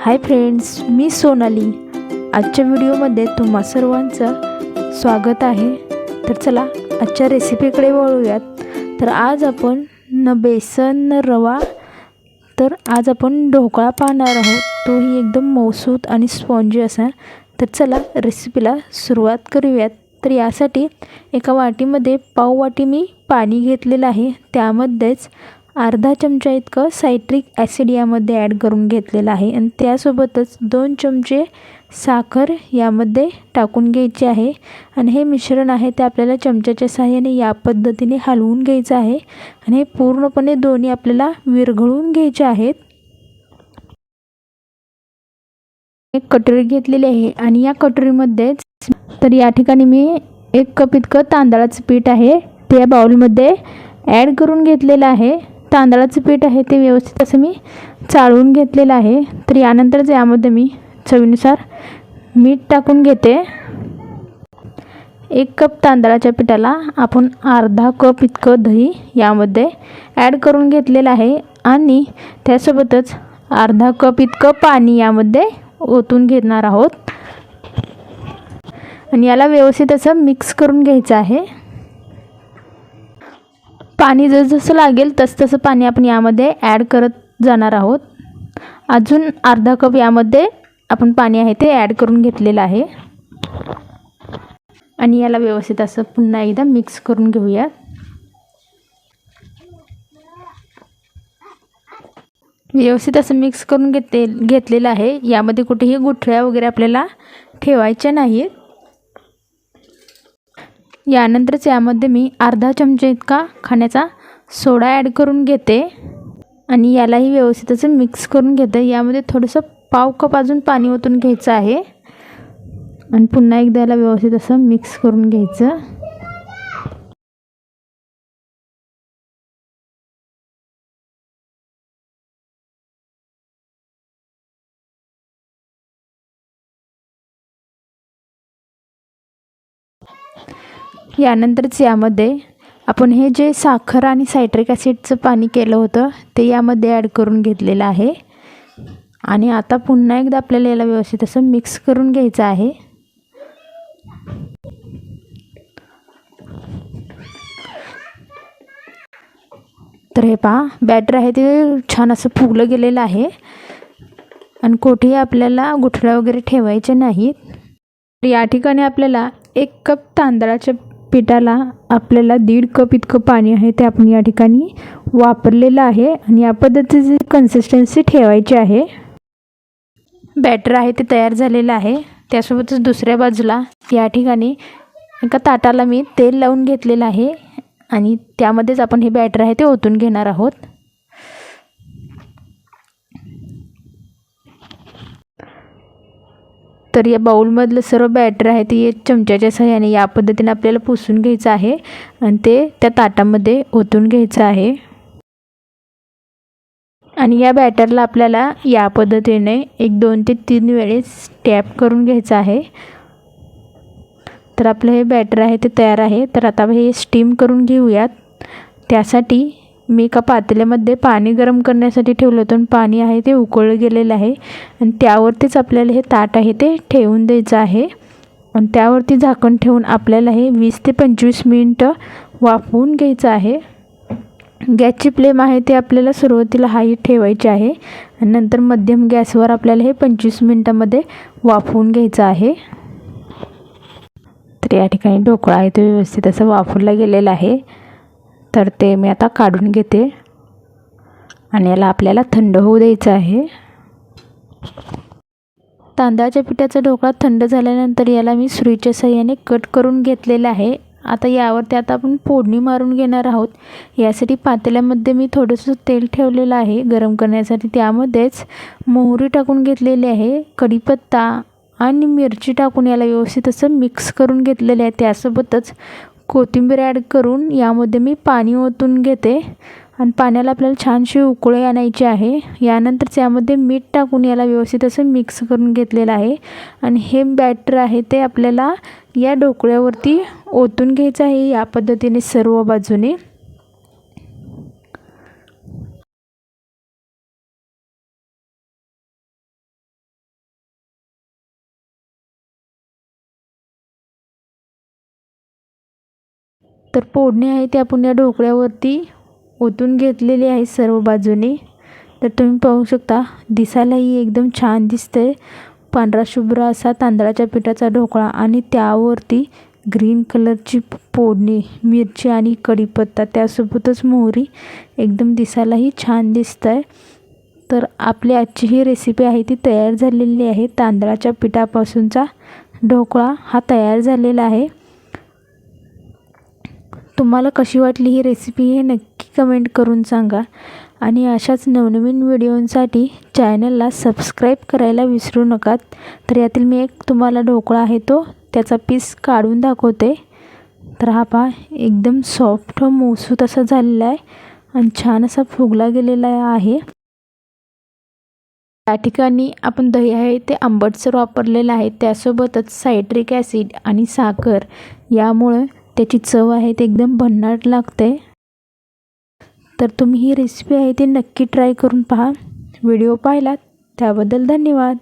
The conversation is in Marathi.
हाय फ्रेंड्स, मी सोनाली। आजच्या व्हिडिओमध्ये तुम्हा सर्वांचं स्वागत आहे। तर चला आजच्या रेसिपीकडे वळूयात। तर आज आपण न बेसन न रवा तर आज आपण ढोकळा पाहणार आहोत, तोही एकदम मऊसूत आणि स्पॉन्जी असा। तर चला रेसिपीला सुरुवात करूयात। तर यासाठी एका वाटीमध्ये पाव वाटी मी पाणी घेतलेलं आहे, त्यामध्येच अर्धा चमचा इतकं सायट्रिक ॲसिड यामध्ये ॲड करून घेतलेलं आहे आणि त्यासोबतच 2 चमचे साखर यामध्ये टाकून घ्यायची आहे। आणि हे मिश्रण आहे ते आपल्याला चमच्याच्या सहाय्याने या पद्धतीने हलवून घ्यायचं आहे आणि हे पूर्णपणे दोन्ही आपल्याला विरघळून घ्यायचे आहेत। एक कटोरी घेतलेली आहे आणि या कटोरीमध्येच तर या ठिकाणी मी 1 कप इतकं तांदळाचं पीठ आहे ते या बाउलमध्ये ॲड करून घेतलेलं आहे। तांदळाचं पीठ आहे ते व्यवस्थित असं मी चाळून घेतलेलं आहे। तर यानंतर यामध्ये मी चवीनुसार मीठ टाकून घेते। 1 कप तांदळाच्या पिठाला आपण अर्धा कप इतकं दही यामध्ये ॲड करून घेतलेलं आहे आणि त्यासोबतच अर्धा कप इतकं पाणी यामध्ये ओतून घेणार आहोत आणि याला व्यवस्थित असं मिक्स करून घ्यायचं आहे। पाणी जसं लागेल तसं पाणी आपण यामध्ये ॲड करत जाणार आहोत। अजून अर्धा कप यामध्ये आपण पाणी आहे ते ॲड करून घेतलेलं आहे आणि याला व्यवस्थित असं पुन्हा एकदा मिक्स करून घेऊया। व्यवस्थित असं मिक्स करून घेतलेलं आहे। यामध्ये कुठेही गुठळ्या वगैरे आपल्याला ठेवायच्या नाहीत। यानंतरच यामध्ये मी अर्धा चमचा इतका खाण्याचा सोडा ॲड करून घेते आणि यालाही व्यवस्थित असं मिक्स करून घेते। यामध्ये थोडंसं पाव कप अजून पाणी ओतून घ्यायचं आहे आणि पुन्हा एकदा याला व्यवस्थित असं मिक्स करून घ्यायचं। यानंतरच यामध्ये आपण हे जे साखर आणि सायट्रिक ॲसिडचं पाणी केलं होतं ते यामध्ये ॲड करून घेतलेलं आहे आणि आता पुन्हा एकदा आपल्याला याला व्यवस्थित असं मिक्स करून घ्यायचं आहे। तर हे पहा, बॅटर आहे ते छान असं फुगलं गेलेलं आहे आणि कुठेही आपल्याला गुठळ्या वगैरे ठेवायचे नाहीत। तर या ठिकाणी आपल्याला 1 कप तांदळाच्या पिठाला आपल्याला 1.5 कप इतकं पाणी आहे ते आपण या ठिकाणी वापरलेलं आहे आणि या पद्धतीची कन्सिस्टन्सी ठेवायची आहे। बॅटर आहे ते तयार झालेलं आहे। त्यासोबतच दुसऱ्या बाजूला या ठिकाणी एका ताटाला मी तेल लावून घेतलेलं आहे आणि त्यामध्येच आपण हे बॅटर आहे ते ओतून घेणार आहोत। तर या बाउलमधलं सर्व बॅटर आहे ते चमच्याच्या सहाय्याने या पद्धतीने आपल्याला पुसून घ्यायचं आहे आणि ते त्या ताटामध्ये ओतून घ्यायचं आहे आणि या बॅटरला आपल्याला या पद्धतीने 2 ते 3 वेळेस टॅप करून घ्यायचं आहे। तर आपलं हे बॅटर आहे ते तयार आहे। तर आता हे स्टीम करून घेऊयात। त्यासाठी मी एका पातेल्यामध्ये पाणी गरम करण्यासाठी ठेवलं होतं आणि पाणी आहे ते उकळलं गेलेलं आहे आणि त्यावरतीच आपल्याला हे ताट आहे ते ठेवून द्यायचं आहे आणि त्यावरती झाकण ठेवून आपल्याला हे 20 ते 25 मिनिटं वाफवून घ्यायचं आहे। गॅसची फ्लेम आहे ते आपल्याला सुरुवातीला हाई ठेवायची आहे आणि नंतर मध्यम गॅसवर आपल्याला हे 25 मिनिटांमध्ये वाफवून घ्यायचं आहे। तर या ठिकाणी ढोकळा आहे तो व्यवस्थित असं वाफवला गेलेला आहे। तर ते मी आता काढून घेते आणि याला आपल्याला थंड होऊ द्यायचं आहे। तांदळाच्या पिठाचा ढोकळा थंड झाल्यानंतर याला मी सुरीच्या सहाय्याने कट करून घेतलेला आहे। आता यावरती आपण फोडणी मारून घेणार आहोत। यासाठी पातेल्यामध्ये मी थोडंसं तेल ठेवलेलं आहे गरम करण्यासाठी। त्यामध्येच मोहरी टाकून घेतलेली आहे, कढीपत्ता आणि मिरची टाकून याला व्यवस्थित असं मिक्स करून घेतलेलं आहे। त्यासोबतच कोथिंबीर ॲड करून यामध्ये मी पाणी ओतून घेते आणि पाण्याला आपल्याला छानशी उकळी आणायची आहे। यानंतर यामध्ये मीठ टाकून याला व्यवस्थित असं मिक्स करून घेतलेलं आहे आणि हे बॅटर आहे ते आपल्याला या ढोकळ्यावरती ओतून घ्यायचं आहे या पद्धतीने सर्व बाजूने। तर फोडणी आहे ती आपण या ढोकळ्यावरती ओतून घेतलेली आहे सर्व बाजूने। तर तुम्ही पाहू शकता दिसायलाही एकदम छान दिसतंय। पांढरा शुभ्र असा तांदळाच्या पिठाचा ढोकळा आणि त्यावरती ग्रीन कलरची फोडणी, मिरची आणि कढीपत्ता, त्यासोबतच मोहरी, एकदम दिसायलाही छान दिसतंय। तर आपली आजची ही रेसिपी आहे ती तयार झालेली आहे। तांदळाच्या पिठापासूनचा ढोकळा हा तयार झालेला आहे। तुम्हाला कशी वाटली ही रेसिपी हे नक्की कमेंट करून सांगा आणि अशाच नवनवीन व्हिडिओंसाठी चॅनलला सबस्क्राईब करायला विसरू नका। तर यातील मी एक तुम्हाला ढोकळा आहे तो त्याचा पीस काढून दाखवते। तर हा पहा एकदम सॉफ्ट मऊसूत असा झालेला आहे आणि छान असा फुगला गेलेला आहे। या ठिकाणी आपण दही आहे ते आंबटसर वापरलेलं आहे, त्यासोबतच सायट्रिक ॲसिड आणि साखर, यामुळे त्याची चव आहे ते एकदम भन्नाट लागते। तर तुम्ही ही रेसिपी आहे ती नक्की ट्राय करून पहा। व्हिडिओ पाहिलात त्याबद्दल धन्यवाद।